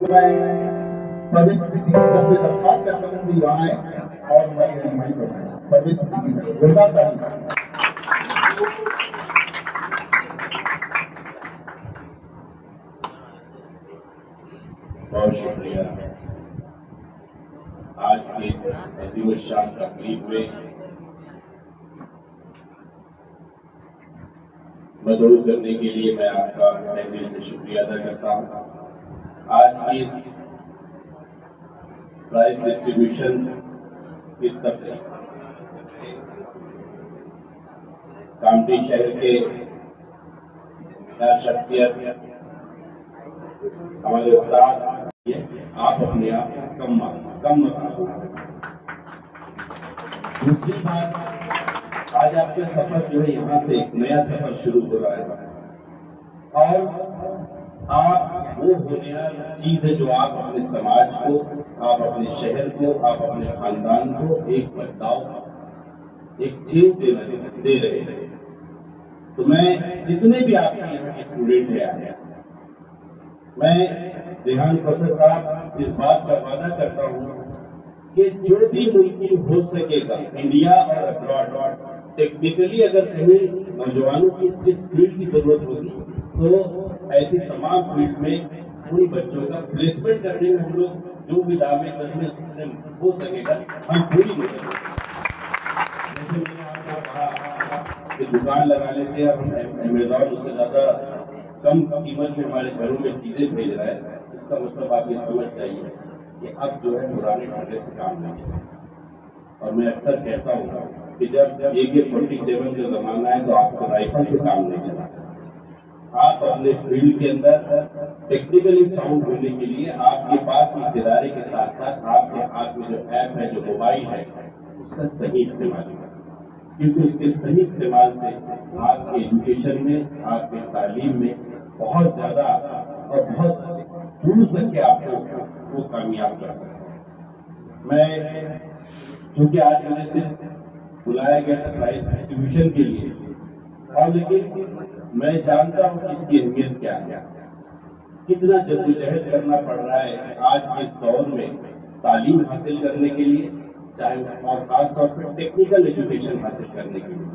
परवेज सिद्दीकी साहब से दरख्वास्त करता हूँ कि वहाँ आए और हमारी रहनुमाई करवाएं। परवेज सिद्दीकी साहब, जोरदार ताली। बहुत शुक्रिया। आज के इस अजीम शान तकरीब में मदद करने के लिए मैं आपका तहे दिल से शुक्रिया अदा करता हूँ। आज की इस प्राइज डिस्ट्रीब्यूशन किस तरह कामठी शहर के शख्सियत हमारे उस्ताद, आप अपने आप को कम मत आंको। दूसरी बात, आज आपका सफर जो है यहाँ से एक नया सफर शुरू हो रहा है और आप वो बुनियादी चीज है जो आप अपने समाज को, आप अपने शहर को, आप अपने खानदान को एक बदलाव, एक चेंज दे रहे हैं। तो मैं जितने भी आपके यहाँ के स्टूडेंट हैं, मैं रेहान प्रोफेसर साहब इस बात का वादा करता हूँ कि जो भी मुमकिन हो सकेगा इंडिया और अब्रॉड, टेक्निकली अगर कहीं नौजवानों की जिस फील्ड की जरूरत होगी तो ऐसी तमाम फील्ड में उन बच्चों का प्लेसमेंट करने में हम लोग जो भी दावे करने हो सकेगा हम पूरी मदद करेंगे। जैसे मैंने आपको कहा कि दुकान लगा लेते हैं, हम अमेजॉन उससे ज्यादा कम कीमत में हमारे घरों में चीजें भेज रहा है। इसका मतलब आप ये समझ जाइए कि अब जो है पुराने ढंगे से काम नहीं चले। और मैं अक्सर कहता हूँ कि जब AK-47 का जमाना है तो आपको राइफल से काम नहीं चला। आप अपने फील्ड के अंदर टेक्निकली साउंड होने के लिए आपके पास इस इदारे के साथ साथ आपके हाथ में जो ऐप है, जो मोबाइल है, उसका सही इस्तेमाल करें, क्योंकि उसके सही इस्तेमाल से आपके एजुकेशन में, आपके तालीम में बहुत ज्यादा और बहुत दूर तक के आपको वो कामयाब कर सकते हैं। मैं क्योंकि आज मुझे सिर्फ बुलाया गया था प्राइज डिस्ट्रीब्यूशन के लिए, और लेकिन मैं जानता हूं कि इसकी अहमियत क्या है, कितना जद्दोजहद करना पड़ रहा है आज के इस दौर में तालीम हासिल करने के लिए, चाहे और खासतौर पर टेक्निकल एजुकेशन हासिल करने के लिए,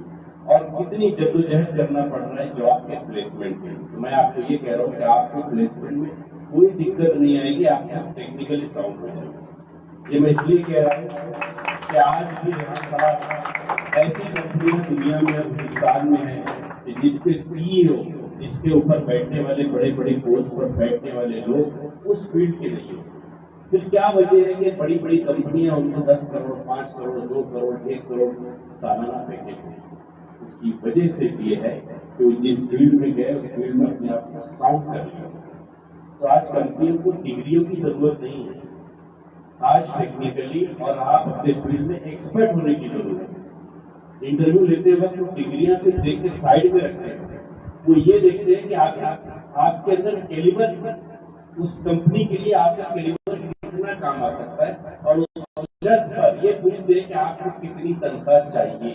और कितनी जद्दोजहद करना पड़ रहा है जॉब के प्लेसमेंट के लिए। तो मैं आपको ये कह रहा हूँ कि आपको प्लेसमेंट में कोई दिक्कत नहीं आएगी, आप टेक्निकली साउंड हो जाएंगे। ये मैं इसलिए कह रहा हूँ कि आज भी यहाँ ऐसी कंपनियां दुनिया में और हिंदुस्तान में है कि जिसके CEO, जिसके ऊपर बैठने वाले बड़े बड़े पोस्ट पर बैठने वाले लोग उस फील्ड के नहीं हो। फिर क्या वजह है कि बड़ी बड़ी कंपनियां उनको 10 करोड़, 5 करोड़, 2 करोड़, 1 करोड़ सालाना पैकेज देती है। उसकी वजह से ये है कि वो जिस फील्ड में गए उस फील्ड में अपने आप को साउंड कर लिया। तो आज कंपनियों को डिग्रियों की जरूरत नहीं है, आज टेक्निकली और आप अपने फील्ड में एक्सपर्ट होने की जरूरत है। इंटरव्यू लेते वक्त वो डिग्रियां से देख के साइड में रखते हैं, वो ये देखते हैं कि आपके अंदर कैलिबर, उस कंपनी के लिए आपका कैलिबर कितना काम आ सकता है, और उस शर्त पर ये पूछते हैं कि आपको कितनी तनख्वाह चाहिए।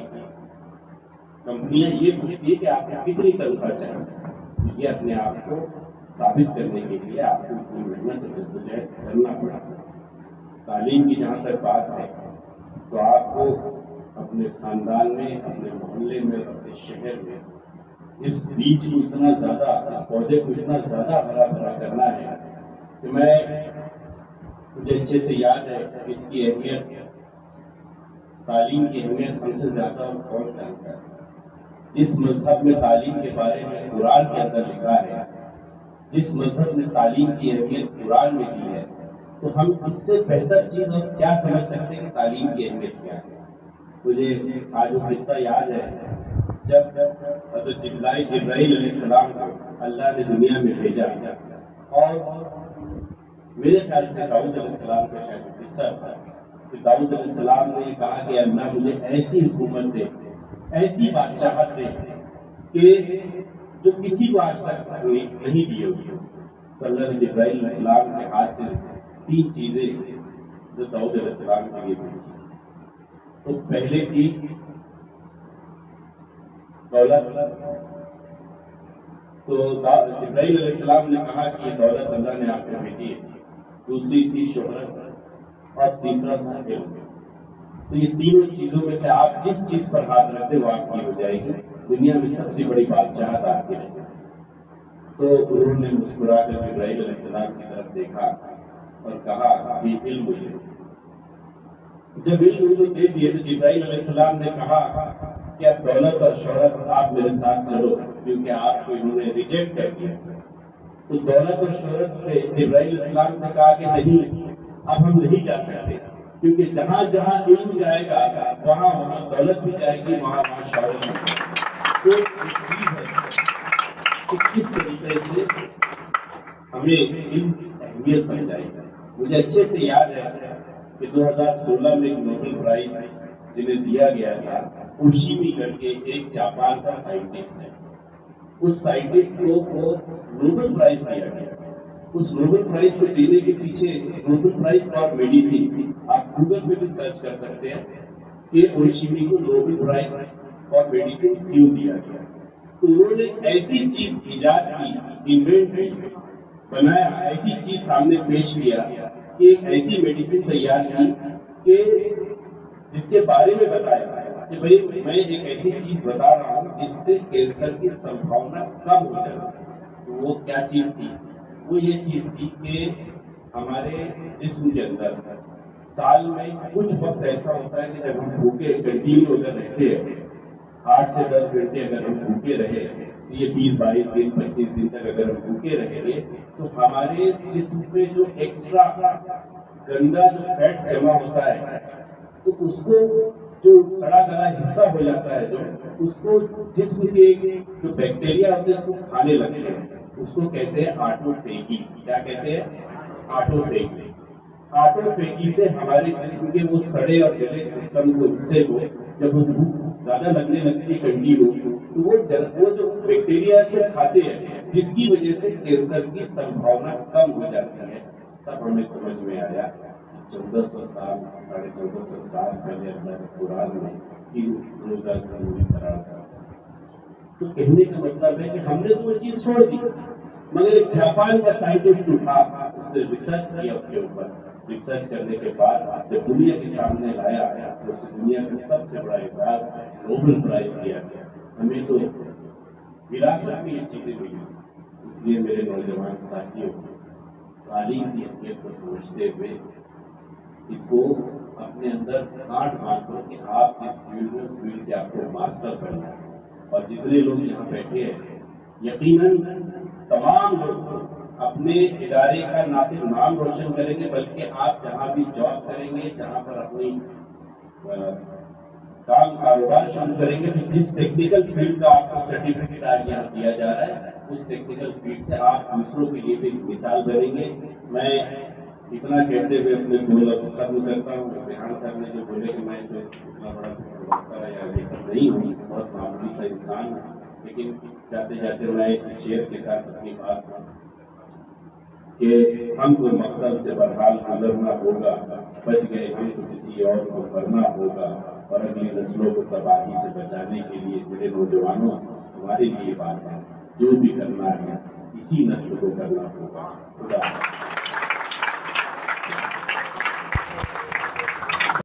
कंपनियां ये पूछती है कि आपको कितनी तनख्वाह चाहिए। ये अपने आप को साबित करने के लिए आपको इतनी मेहनत और जद्दोजहद करना पड़ा। तालीम की जहाँ तक बात है तो आपको अपने खानदान में, अपने मोहल्ले में, अपने शहर में इस बीज को इतना ज्यादा, इस पौधे को इतना ज्यादा हरा भरा करना है कि मुझे अच्छे से याद है इसकी अहमियत, तालीम की अहमियत हमसे ज्यादा और कौन जानता है। जिस मजहब में तालीम के बारे में कुरान के अंदर लिखा है, जिस मजहब ने तालीम की अहमियत कुरान में दी है, तो हम इससे बेहतर चीज और क्या समझ सकते हैं कि तालीम की अहमियत क्या है। मुझे आज वो किस्सा याद है जब हज़रत जिब्राइल अलैहिस्सलाम को अल्लाह ने दुनिया में भेजा, और मेरे ख्याल से दाऊद अलैहिस्सलाम का शायद किस्सा था कि दाऊद अलैहिस्सलाम ने कहा कि अल्लाह मुझे ऐसी हुकूमत दे, ऐसी बादशाहत दे कि जो किसी को आज तक नहीं दी होगी। तो अल्लाह ने जिब्राइल अलैहिस्सलाम के हाथ से 3 चीजें जो दाऊद अलैहिस्सलाम के लिए भेजी। तो पहले थी दौलत। तो जिब्राइल अलैहिस्सलाम ने कहा कि ये दौलत अल्लाह ने आपको भेजी है, دوسری تھی شہرت اور تیسرا تھا علم۔ تو یہ تینوں چیزوں میں سے آپ جس چیز پر ہاتھ رکھتے وہ آپ کی ہو جائے گی۔ دنیا میں سب سے بڑی بادشاہت آپ کی ہے۔ تو انہوں نے مسکرا کر جبرائیل علیہ السلام کی طرف دیکھا اور کہا کہ علم مجھے۔ جب علم کو دے دیے تو جبرائیل علیہ السلام نے کہا کہ اب دولت اور شہرت آپ میرے ساتھ چلو، کیونکہ آپ کو انہوں نے ریجیکٹ کر دیا۔ تو دولت اور شہرت پہ جبرائیل علیہ السلام نے کہا کہ نہیں، اب ہم نہیں جا سکتے، کیونکہ جہاں جہاں علم جائے گا وہاں وہاں دولت بھی جائے گی، وہاں وہاں شہرت بھی جائے گی۔ تو ایک چیز ہے کہ کس طریقے سے ہمیں علم کی اہمیت سمجھائی جائے۔ مجھے اچھے سے یاد ہے کہ 2016 میں ایک نوبل پرائز جنہیں دیا گیا تھا، اوشیمی کر کے ایک جاپان کا سائنٹسٹ ہے۔ اس سائنٹسٹ کو نوبل پرائز دیا گیا۔ اس نوبل پرائز کو دینے کے پیچھے نوبل پرائز فار میڈیسن، آپ گوگل پہ بھی سرچ کر سکتے ہیں کہ اوشیمی کو نوبل پرائز فار میڈیسن کیوں دیا گیا۔ تو انہوں نے ایسی چیز ایجاد کی، انوینٹ کی، بنایا، ایسی چیز سامنے پیش کیا کہ ایک ایسی میڈیسن تیار کی کہ جس کے بارے میں بتایا کہ بھئی میں ایک ایسی چیز بتا رہا ہوں جس سے کینسر کی سمبھاونا کم ہو جائے۔ وہ کیا چیز تھی؟ وہ یہ چیز تھی کہ ہمارے جسم کے اندر سال میں کچھ وقت ایسا ہوتا ہے کہ جب ہم بھوکے کنٹینیو اگر رہتے ہیں، 8 سے 10 گھنٹے اگر ہم بھوکے رہے، یہ 20-22 دن 25 دن تک اگر ہم بھوکے رہیں گے تو ہمارے جسم پہ جو ایکسٹرا گندا جو فیٹس جمع ہوتا ہے تو اس کو جو سڑا گلا حصہ ہو جاتا ہے، جو اس کو جسم کے جو بیکٹیریا ہوتے ہیں اس کو کھانے لگتے ہیں۔ اس کو کہتے ہیں آٹوفیگی۔ کیا کہتے ہیں؟ آٹوفیگی۔ آٹوفیگی سے ہمارے جسم کے وہ سڑے اور گلے سسٹم کو حصے کو جب وہ بھوک زیادہ لگنے لگتی ہے کنٹینیو، تو وہ جو بیکٹیریا کو کھاتے ہیں، جس کی وجہ سے کینسر کی سمبھاونا کم ہو جاتی ہے۔ تب ہمیں سمجھ میں آیا 1400 سال 1450 سال پہلے اللہ کے قرآن میں کہ روزہ ضروری قرار تھا۔ تو کہنے کا مطلب ہے کہ ہم نے تو وہ چیز چھوڑ دی، مگر ایک جاپان کا سائنٹسٹ اٹھا، اس نے ریسرچ کیا، اس کے اوپر ریسرچ کرنے کے بعد جب دنیا کے سامنے لایا تو اسے دنیا کا سب سے بڑا اعزاز نوبل پرائز دیا گیا۔ ہمیں تو وراثت میں یہ چیزیں ملی۔ اس لیے میرے نوجوان ساتھیوں، تعلیم کی اہمیت کو سمجھتے ہوئے اس کو اپنے اندر گانٹھ باندھو کہ آپ جس فیلڈ میں اس فیلڈ کے آپ کو ماسٹر کرنا ہے۔ اور جتنے لوگ یہاں بیٹھے ہیں، یقیناً تمام لوگ اپنے ادارے کا نہ صرف نام روشن کریں گے بلکہ آپ جہاں بھی جاب کریں گے، جہاں پر اپنی کاروبار شروع کریں گے، تو جس ٹیکنیکل فیلڈ کا آپ کو سرٹیفکیٹ آج یہاں دیا جا رہا ہے، اس ٹیکنیکل فیلڈ سے آپ دوسروں کے لیے بھی مثال بنیں گے۔ میں اتنا کہتے ہوئے اپنے گول ختم کرتا ہوں۔ ریحان صاحب نے جو بولے کہ میں جو اتنا بڑا ڈاکٹر یا یہ سب نہیں ہوں، بہت معمولی سا انسان ہوں، لیکن جاتے جاتے میں اس شعر کے ساتھ اپنی بات کروں کہ ہم کو مقتل سے برحال گزرنا ہوگا، بچ گئے ہم تو کسی اور کو کرنا ہوگا، اور اگلی نسلوں کو تباہی سے بچانے کے لیے میرے نوجوانوں ہمارے لیے بات ہے، جو بھی کرنا ہے اسی نسل کو کرنا ہوگا۔ خدا